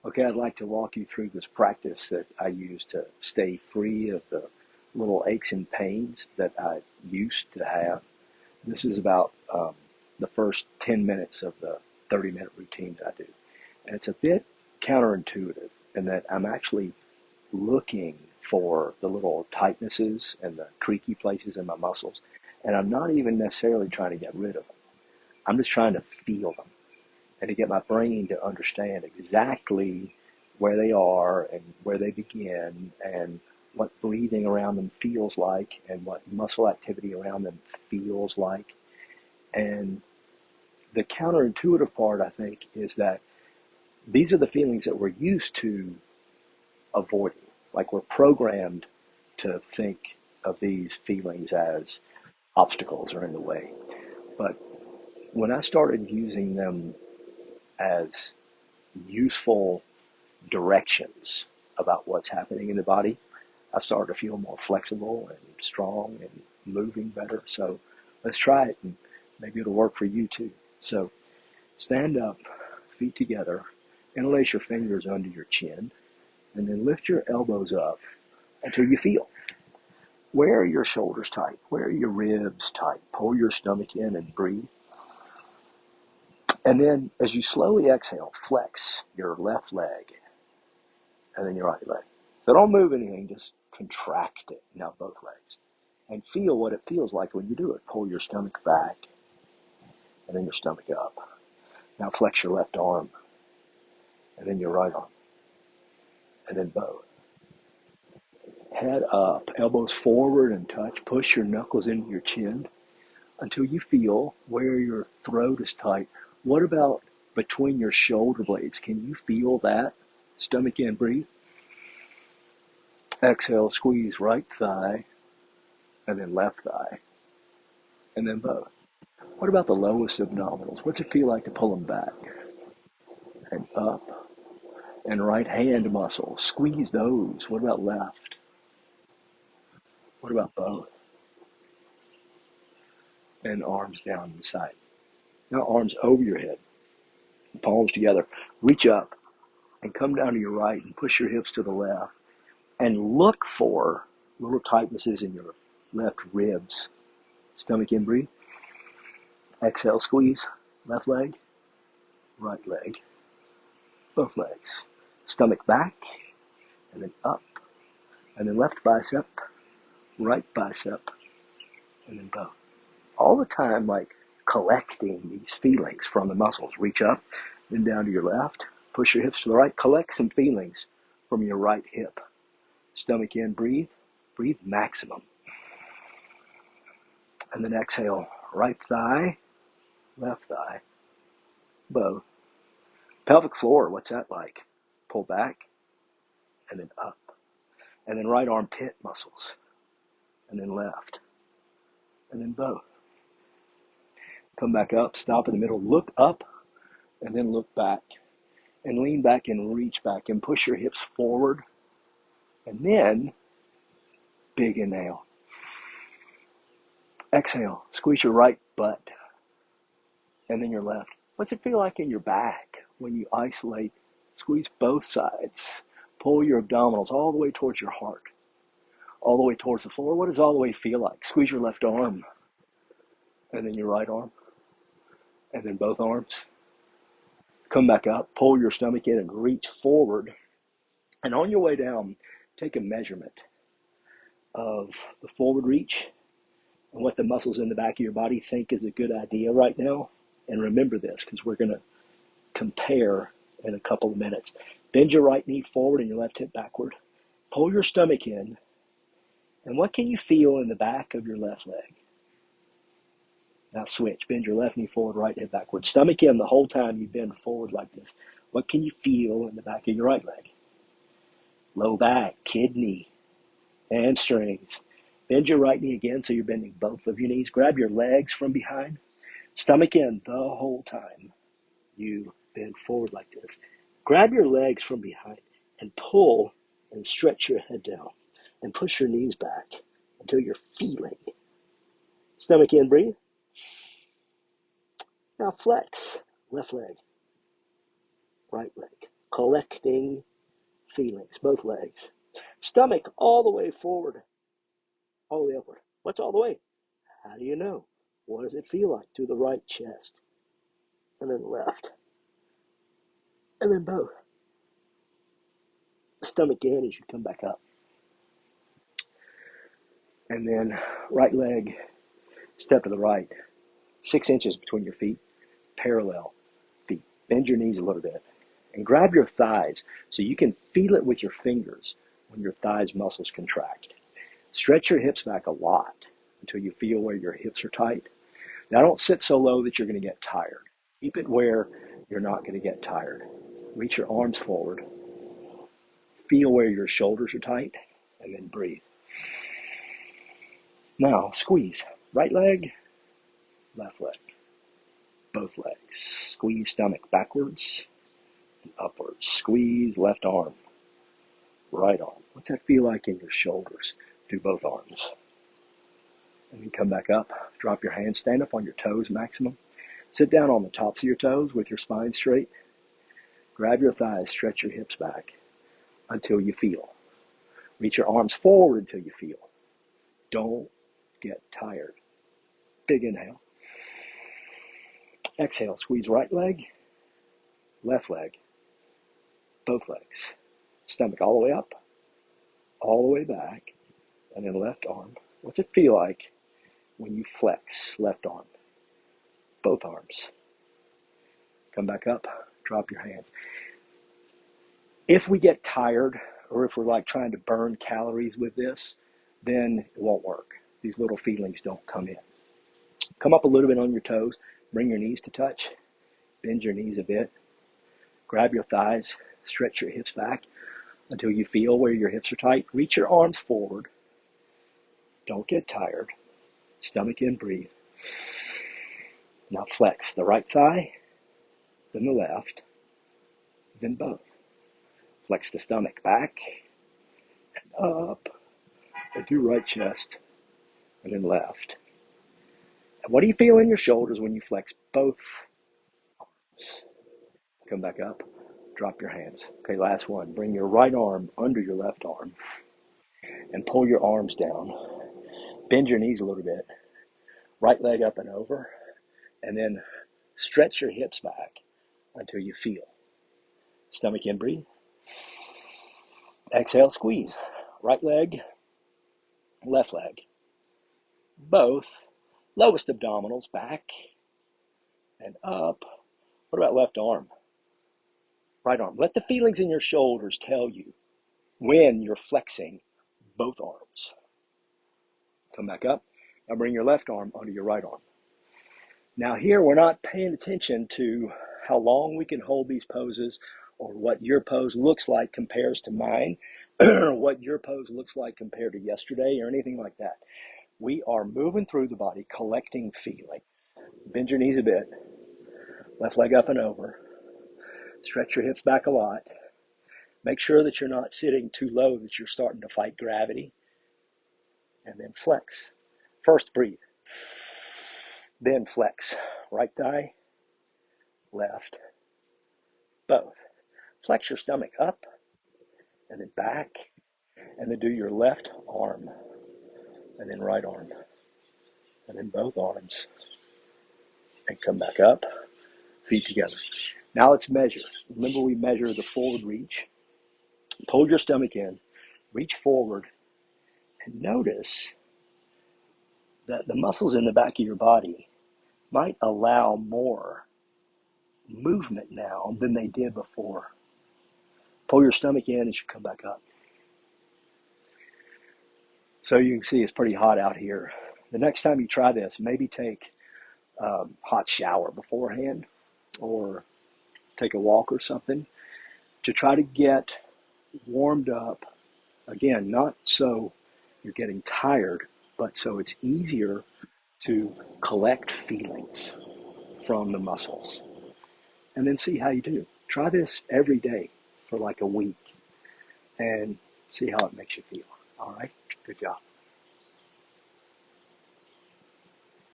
Okay, I'd like to walk you through this practice that I use to stay free of the little aches and pains that I used to have. This is about the first 10 minutes of the 30-minute routine that I do. And it's a bit counterintuitive in that I'm actually looking for the little tightnesses and the creaky places in my muscles. And I'm not even necessarily trying to get rid of them. I'm just trying to feel them and to get my brain to understand exactly where they are and where they begin and what breathing around them feels like and what muscle activity around them feels like. And the counterintuitive part, I think, is that these are the feelings that we're used to avoiding. Like we're programmed to think of these feelings as obstacles or in the way. But when I started using them as useful directions about what's happening in the body, I started to feel more flexible and strong and moving better. So let's try it and maybe it'll work for you too. So stand up, feet together, interlace your fingers under your chin, and then lift your elbows up until you feel. Where are your shoulders tight? Where are your ribs tight? Pull your stomach in and breathe. And then as you slowly exhale, flex your left leg and then your right leg. So don't move anything, just contract it. Now both legs. And feel what it feels like when you do it. Pull your stomach back and then your stomach up. Now flex your left arm and then your right arm. And then both. Head up, elbows forward and touch. Push your knuckles into your chin until you feel where your throat is tight. What about between your shoulder blades? Can you feel that? Stomach in, breathe. Exhale, squeeze right thigh and then left thigh and then both. What about the lowest abdominals? What's it feel like to pull them back and up? And right hand muscles, squeeze those. What about left? What about both? And arms down the side. Now arms over your head, palms together. Reach up and come down to your right and push your hips to the left and look for little tightnesses in your left ribs. Stomach in, breathe. Exhale, squeeze. Left leg, right leg, both legs. Stomach back and then up and then left bicep, right bicep, and then both. All the time, like collecting these feelings from the muscles. Reach up, then down to your left. Push your hips to the right. Collect some feelings from your right hip. Stomach in, breathe. Breathe maximum. And then exhale, right thigh, left thigh, both. Pelvic floor, what's that like? Pull back, and then up. And then right armpit muscles, and then left, and then both. Come back up, stop in the middle, look up, and then look back. And lean back and reach back and push your hips forward. And then, big inhale. Exhale, squeeze your right butt, and then your left. What's it feel like in your back when you isolate? Squeeze both sides. Pull your abdominals all the way towards your heart, all the way towards the floor. What does all the way feel like? Squeeze your left arm, and then your right arm, and then both arms. Come back up, pull your stomach in and reach forward. And on your way down, take a measurement of the forward reach and what the muscles in the back of your body think is a good idea right now. And remember this, because we're going to compare in a couple of minutes. Bend your right knee forward and your left hip backward. Pull your stomach in. And what can you feel in the back of your left leg? Now switch. Bend your left knee forward, right hip backward. Stomach in the whole time you bend forward like this. What can you feel in the back of your right leg? Low back, kidney, hamstrings. Bend your right knee again so you're bending both of your knees. Grab your legs from behind. Stomach in the whole time you bend forward like this. Grab your legs from behind and pull and stretch your head down and push your knees back until you're feeling. Stomach in, breathe. Now flex. Left leg, right leg. collecting feelings, both legs. Stomach all the way forward, all the way upward. What's all the way? How do you know? What does it feel like? To the right chest, and then left, and then both. Stomach in as you come back up. And then right leg, step to the right, 6 inches between your feet, parallel feet. Bend your knees a little bit and grab your thighs so you can feel it with your fingers when your thighs muscles contract. Stretch your hips back a lot until you feel where your hips are tight. Now don't sit so low that you're going to get tired. Keep it where you're not going to get tired. Reach your arms forward. Feel where your shoulders are tight and then breathe. Now squeeze. Right leg, left leg, both legs. Squeeze stomach backwards and upwards. Squeeze left arm, right arm. What's that feel like in your shoulders? Do both arms. And then come back up. Drop your hands. Stand up on your toes maximum. Sit down on the tops of your toes with your spine straight. Grab your thighs. Stretch your hips back until you feel. Reach your arms forward until you feel. Don't get tired. Big inhale. Exhale. Squeeze right leg, left leg, both legs. Stomach all the way up, all the way back, and then left arm. What's it feel like when you flex left arm? Both arms. Come back up, drop your hands. If we get tired, or if we're like trying to burn calories with this, then it won't work. These little feelings don't come in. Come up a little bit on your toes. Bring your knees to touch. Bend your knees a bit. Grab your thighs. Stretch your hips back until you feel where your hips are tight. Reach your arms forward. Don't get tired. Stomach in, breathe. Now flex the right thigh, then the left, then both. Flex the stomach back and up, and do right chest, and then left. And what do you feel in your shoulders when you flex both arms? Come back up, drop your hands. Okay, last one. Bring your right arm under your left arm and pull your arms down. Bend your knees a little bit. Right leg up and over, and then stretch your hips back until you feel. Stomach in, breathe. Exhale, squeeze. Right leg, left leg. Both. Lowest abdominals back and up. What about left arm? Right arm. Let the feelings in your shoulders tell you when you're flexing both arms. Come back up. Now bring your left arm under your right arm. Now here we're not paying attention to how long we can hold these poses or what your pose looks like compares to mine or what your pose looks like compared to yesterday or anything like that. We are moving through the body, collecting feelings. Bend your knees a bit. Left leg up and over. Stretch your hips back a lot. Make sure that you're not sitting too low that you're starting to fight gravity. And then flex. First breathe. Then flex. Right thigh, left, both. Flex your stomach up and then back. And then do your left arm. And then right arm. And then both arms. And come back up. Feet together. Now let's measure. Remember we measure the forward reach. Pull your stomach in. Reach forward. And notice that the muscles in the back of your body might allow more movement now than they did before. Pull your stomach in as you come back up. So you can see it's pretty hot out here. The next time you try this, maybe take a hot shower beforehand or take a walk or something to try to get warmed up. Again, not so you're getting tired, but so it's easier to collect feelings from the muscles. And then see how you do. Try this every day for like a week and see how it makes you feel. All right? Good job.